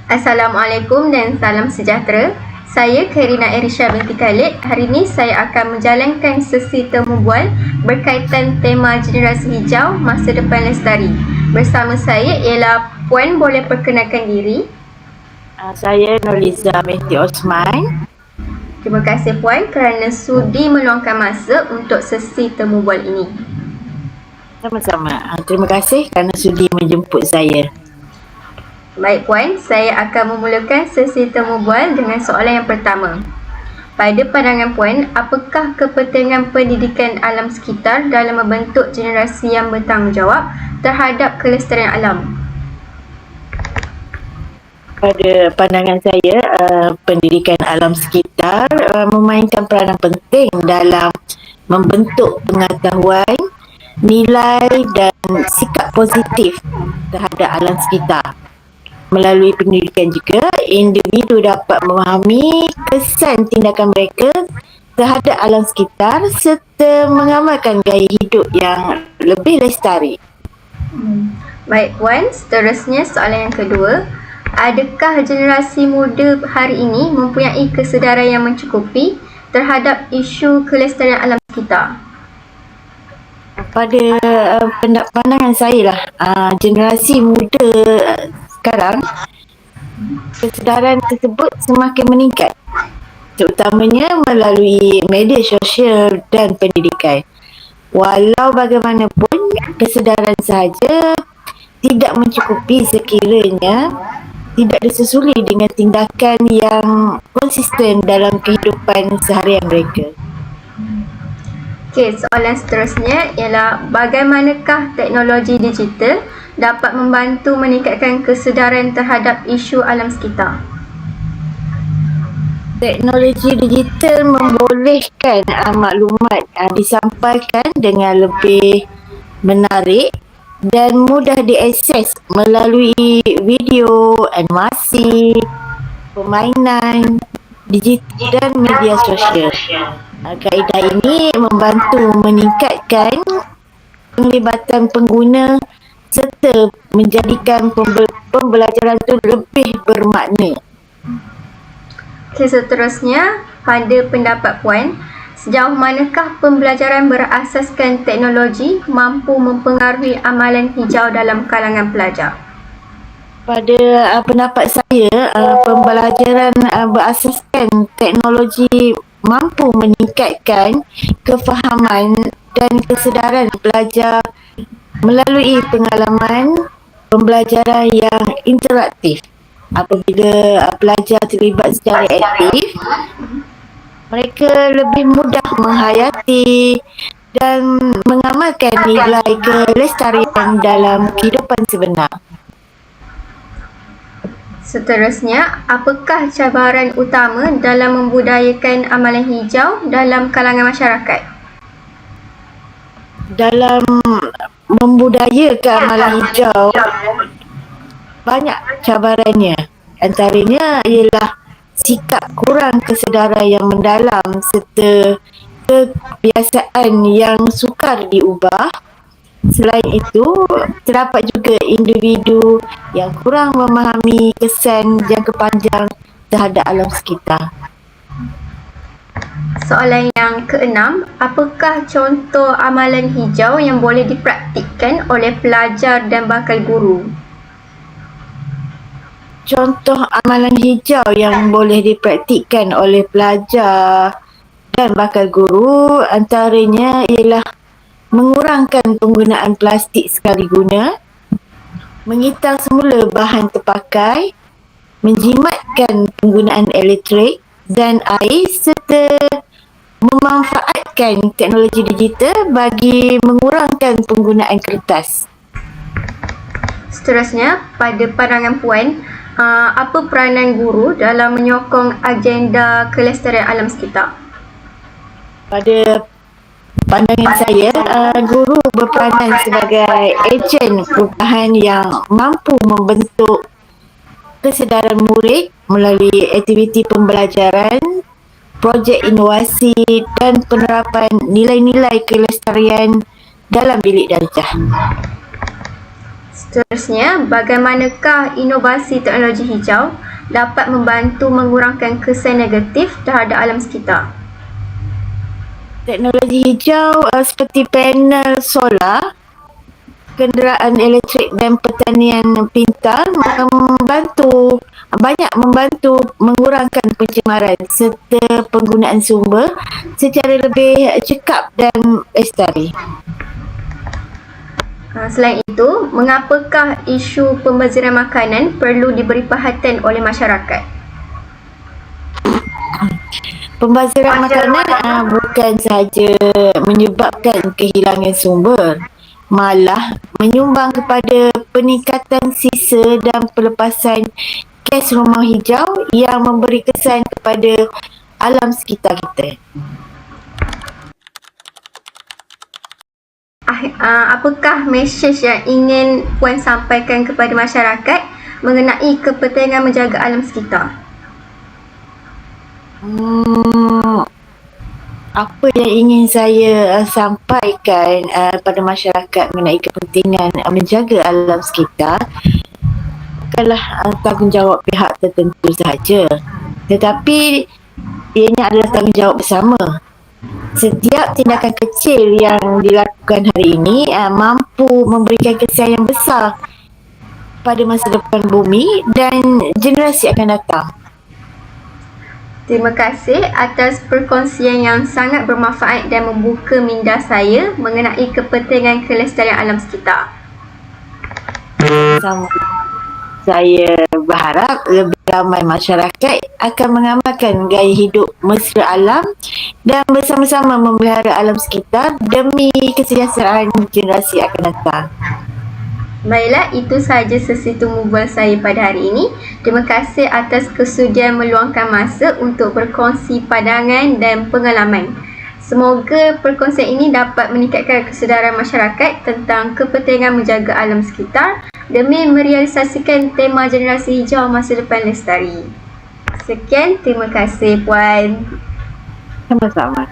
Assalamualaikum dan salam sejahtera. Saya Karina Erisha binti Khalid. Hari ini saya akan menjalankan sesi temu bual berkaitan tema generasi hijau masa depan lestari. Bersama saya ialah Puan, boleh perkenalkan diri? Saya Nurliza binti Osman. Terima kasih Puan kerana sudi meluangkan masa untuk sesi temu bual ini. Sama-sama. Terima kasih kerana sudi menjemput saya. Baik Puan, saya akan memulakan sesi temu bual dengan soalan yang pertama. Pada pandangan Puan, apakah kepentingan pendidikan alam sekitar dalam membentuk generasi yang bertanggungjawab terhadap kelestarian alam? Pada pandangan saya, pendidikan alam sekitar memainkan peranan penting dalam membentuk pengetahuan, nilai dan sikap positif terhadap alam sekitar. Melalui pendidikan juga, individu dapat memahami kesan tindakan mereka terhadap alam sekitar serta mengamalkan gaya hidup yang lebih lestari. Baik Puan, seterusnya soalan yang kedua. Adakah generasi muda hari ini mempunyai kesedaran yang mencukupi terhadap isu kelestarian alam sekitar? Pada pandangan saya lah, generasi muda sekarang, kesedaran tersebut semakin meningkat, terutamanya melalui media sosial dan pendidikan. Walau bagaimanapun, kesedaran sahaja tidak mencukupi sekiranya tidak disusuli dengan tindakan yang konsisten dalam kehidupan seharian mereka. Okey, soalan seterusnya ialah bagaimanakah teknologi digital dapat membantu meningkatkan kesedaran terhadap isu alam sekitar? Teknologi digital membolehkan maklumat disampaikan dengan lebih menarik dan mudah diakses melalui video, animasi, permainan digital dan media sosial. Kaedah ini membantu meningkatkan penglibatan pengguna serta menjadikan pembelajaran itu lebih bermakna. Okey, seterusnya, pada pendapat Puan, sejauh manakah pembelajaran berasaskan teknologi mampu mempengaruhi amalan hijau dalam kalangan pelajar? Pada pendapat saya, pembelajaran berasaskan teknologi mampu meningkatkan kefahaman dan kesedaran pelajar melalui pengalaman pembelajaran yang interaktif. Apabila pelajar terlibat secara aktif, mereka lebih mudah menghayati dan mengamalkan nilai kelestarian dalam kehidupan sebenar. Seterusnya, apakah cabaran utama dalam membudayakan amalan hijau dalam kalangan masyarakat? Dalam membudayakan amalan hijau, banyak cabarannya. Antaranya ialah sikap kurang kesedaran yang mendalam serta kebiasaan yang sukar diubah. Selain itu, terdapat juga individu yang kurang memahami kesan jangka panjang terhadap alam sekitar. Soalan yang keenam, apakah contoh amalan hijau yang boleh dipraktikkan oleh pelajar dan bakal guru? Contoh amalan hijau yang boleh dipraktikkan oleh pelajar dan bakal guru antaranya ialah mengurangkan penggunaan plastik sekali guna, mengitar semula bahan terpakai, menjimatkan penggunaan elektrik dan air serta memanfaatkan teknologi digital bagi mengurangkan penggunaan kertas. Seterusnya, pada pandangan Puan, apa peranan guru dalam menyokong agenda kelestarian alam sekitar? Pada pandangan saya, guru berperanan sebagai ejen perubahan yang mampu membentuk kesedaran murid melalui aktiviti pembelajaran, projek inovasi dan penerapan nilai-nilai kelestarian dalam bilik darjah. Seterusnya, bagaimanakah inovasi teknologi hijau dapat membantu mengurangkan kesan negatif terhadap alam sekitar? Teknologi hijau seperti panel solar, kenderaan elektrik dan pertanian pintar banyak membantu mengurangkan pencemaran serta penggunaan sumber secara lebih cekap dan lestari. Selain itu, mengapakah isu pembaziran makanan perlu diberi perhatian oleh masyarakat? Pembaziran makanan bukan sahaja menyebabkan kehilangan sumber, malah menyumbang kepada peningkatan sisa dan pelepasan gas rumah hijau yang memberi kesan kepada alam sekitar kita. Apakah mesej yang ingin Puan sampaikan kepada masyarakat mengenai kepentingan menjaga alam sekitar? Apa yang ingin saya sampaikan pada masyarakat mengenai kepentingan menjaga alam sekitar bukanlah tanggungjawab pihak tertentu sahaja, tetapi ianya adalah tanggungjawab bersama. Setiap tindakan kecil yang dilakukan hari ini mampu memberikan kesan yang besar pada masa depan bumi dan generasi akan datang. Terima kasih atas perkongsian yang sangat bermanfaat dan membuka minda saya mengenai kepentingan kelestarian alam sekitar. Saya berharap lebih ramai masyarakat akan mengamalkan gaya hidup mesra alam dan bersama-sama memelihara alam sekitar demi kesejahteraan generasi akan datang. Baiklah, itu sahaja sesi temu bual saya pada hari ini. Terima kasih atas kesudian meluangkan masa untuk berkongsi pandangan dan pengalaman. Semoga perkongsian ini dapat meningkatkan kesedaran masyarakat tentang kepentingan menjaga alam sekitar demi merealisasikan tema generasi hijau masa depan lestari. Sekian, terima kasih Puan. Sama-sama.